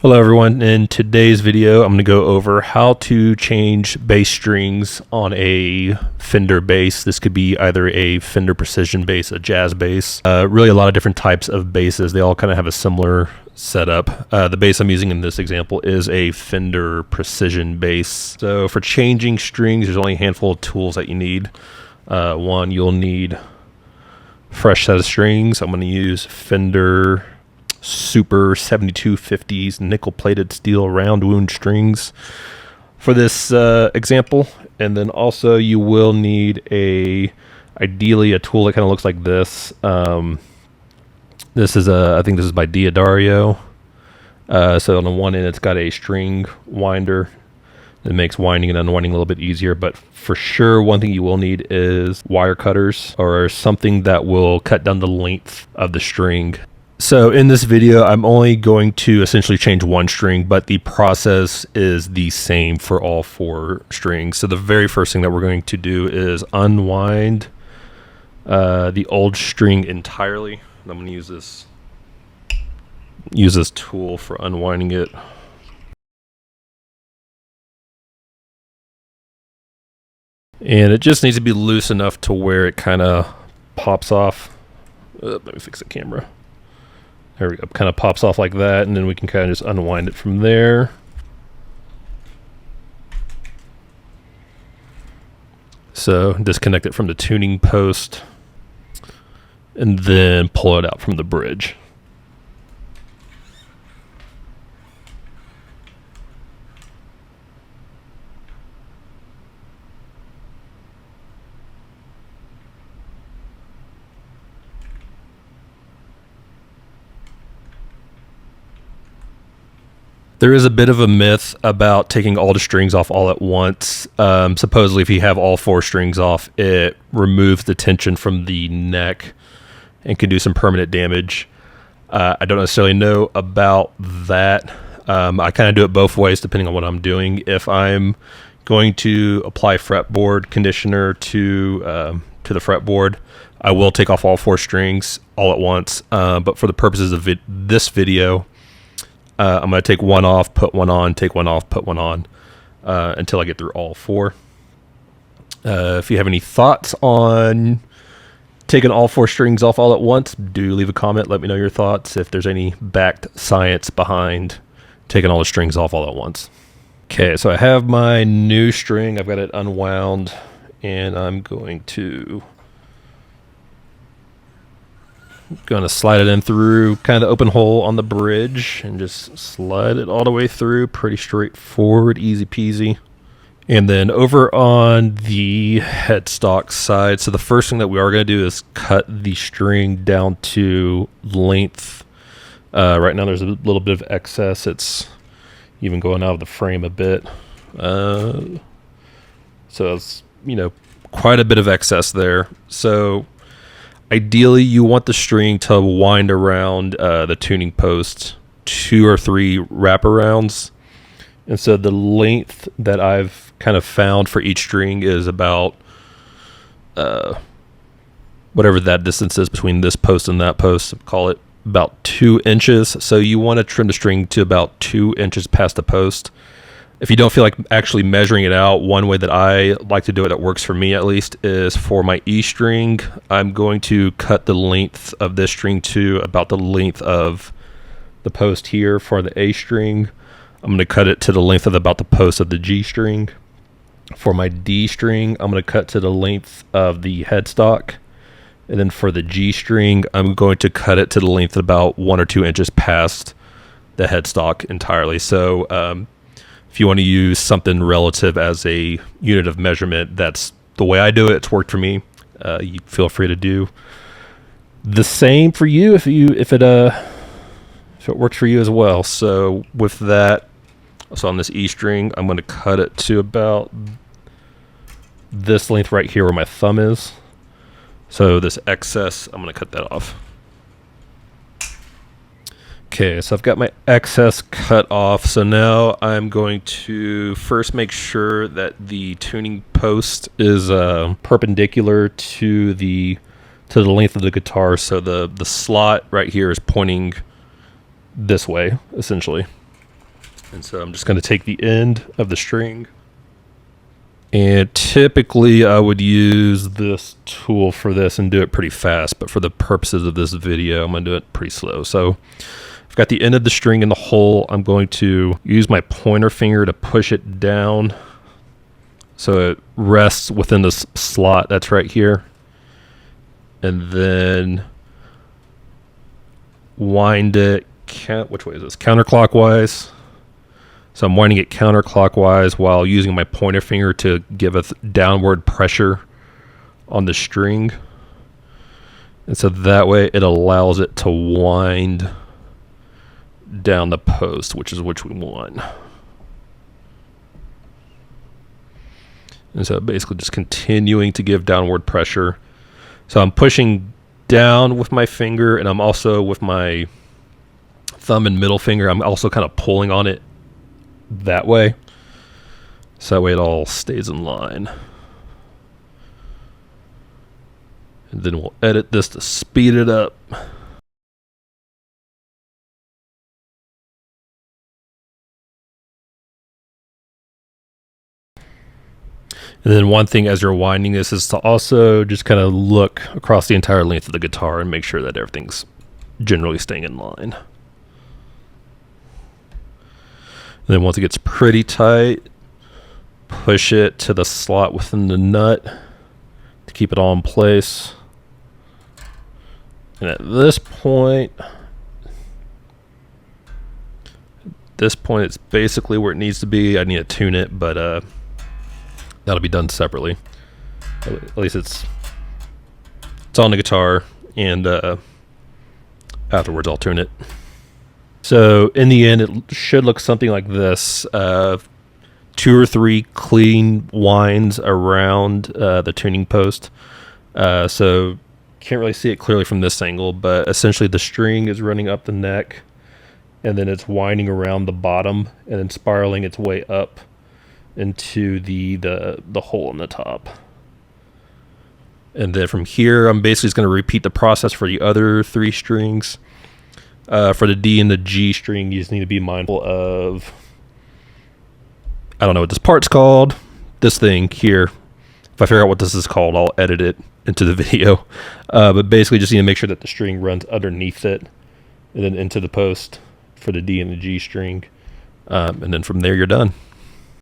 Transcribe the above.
Hello everyone, in today's video I'm going to go over how to change bass strings on a Fender bass. This could be either a Fender Precision bass, a jazz bass, really a lot of different types of basses. They all kind of have a similar setup. The bass I'm using in this example is a Fender Precision bass. So for changing strings, there's only a handful of tools that you need. One, you'll need a fresh set of strings. I'm going to use Fender Super 7250s nickel plated steel round wound strings for this example. And then also you will need ideally a tool that kind of looks like this. This is I think this is by Diodario. So on the one end it's got a string winder that makes winding and unwinding a little bit easier, but for sure one thing you will need is wire cutters or something that will cut down the length of the string. So in this video, I'm only going to essentially change one string, but the process is the same for all four strings. So the very first thing that we're going to do is unwind the old string entirely. I'm going to use this tool for unwinding it. And it just needs to be loose enough to where it kind of pops off. Let me fix the camera. There we go, kind of pops off like that, and then we can kind of just unwind it from there. So disconnect it from the tuning post, and then pull it out from the bridge. There is a bit of a myth about taking all the strings off all at once. Supposedly if you have all four strings off, it removes the tension from the neck and can do some permanent damage. I don't necessarily know about that. I kind of do it both ways depending on what I'm doing. If I'm going to apply fretboard conditioner to the fretboard, I will take off all four strings all at once. But for the purposes of this video, I'm going to take one off, put one on, take one off, put one on, until I get through all four. If you have any thoughts on taking all four strings off all at once, do leave a comment. Let me know your thoughts, if there's any backed science behind taking all the strings off all at once. Okay, so I have my new string. I've got it unwound, and I'm going to slide it in through kind of the open hole on the bridge and just slide it all the way through. Pretty straightforward, easy peasy. And then over on the headstock side, so the first thing that we are going to do is cut the string down to length. Right now there's a little bit of excess. It's even going out of the frame a bit. So it's, quite a bit of excess there. So ideally, you want the string to wind around the tuning post 2 or 3 wraparounds. And so the length that I've kind of found for each string is about whatever that distance is between this post and that post. Call it about 2 inches. So you want to trim the string to about 2 inches past the post. If you don't feel like actually measuring it out, one way that I like to do it that works for me at least is for my E string, I'm going to cut the length of this string to about the length of the post here. For the A string, I'm going to cut it to the length of about the post of the G string. For my D string, I'm going to cut to the length of the headstock. And then for the G string, I'm going to cut it to the length of about 1 or 2 inches past the headstock entirely. So, if you want to use something relative as a unit of measurement, that's the way I do it. It's worked for me. You feel free to do the same for you if it works for you as well. So with that, so on this E string, I'm going to cut it to about this length right here where my thumb is. So this excess, I'm going to cut that off. Okay, so I've got my excess cut off. So now I'm going to first make sure that the tuning post is perpendicular to the length of the guitar. So the slot right here is pointing this way, essentially. And so I'm just going to take the end of the string, and typically I would use this tool for this and do it pretty fast, but for the purposes of this video, I'm going to do it pretty slow. So I've got the end of the string in the hole. I'm going to use my pointer finger to push it down so it rests within this slot that's right here, and then wind it, which way is this? Counterclockwise. So I'm winding it counterclockwise while using my pointer finger to give a downward pressure on the string. And so that way it allows it to wind down the post, which we want. And so basically just continuing to give downward pressure. So I'm pushing down with my finger, and I'm also with my thumb and middle finger, I'm also kind of pulling on it that way, so that way it all stays in line. And then we'll edit this to speed it up. And then one thing as you're winding this is to also just kind of look across the entire length of the guitar and make sure that everything's generally staying in line. And then once it gets pretty tight, push it to the slot within the nut to keep it all in place. And at this point it's basically where it needs to be. I need to tune it, but that'll be done separately. At least it's on the guitar, and afterwards I'll tune it. So in the end, it should look something like this. 2 or 3 clean winds around the tuning post. So can't really see it clearly from this angle, but essentially the string is running up the neck, and then it's winding around the bottom and then spiraling its way up into the hole in the top. And then from here, I'm basically just going to repeat the process for the other 3 strings. For the D and the G string, you just need to be mindful of, I don't know what this part's called, this thing here. If I figure out what this is called, I'll edit it into the video. But basically just need to make sure that the string runs underneath it and then into the post for the D and the G string. And then from there, you're done.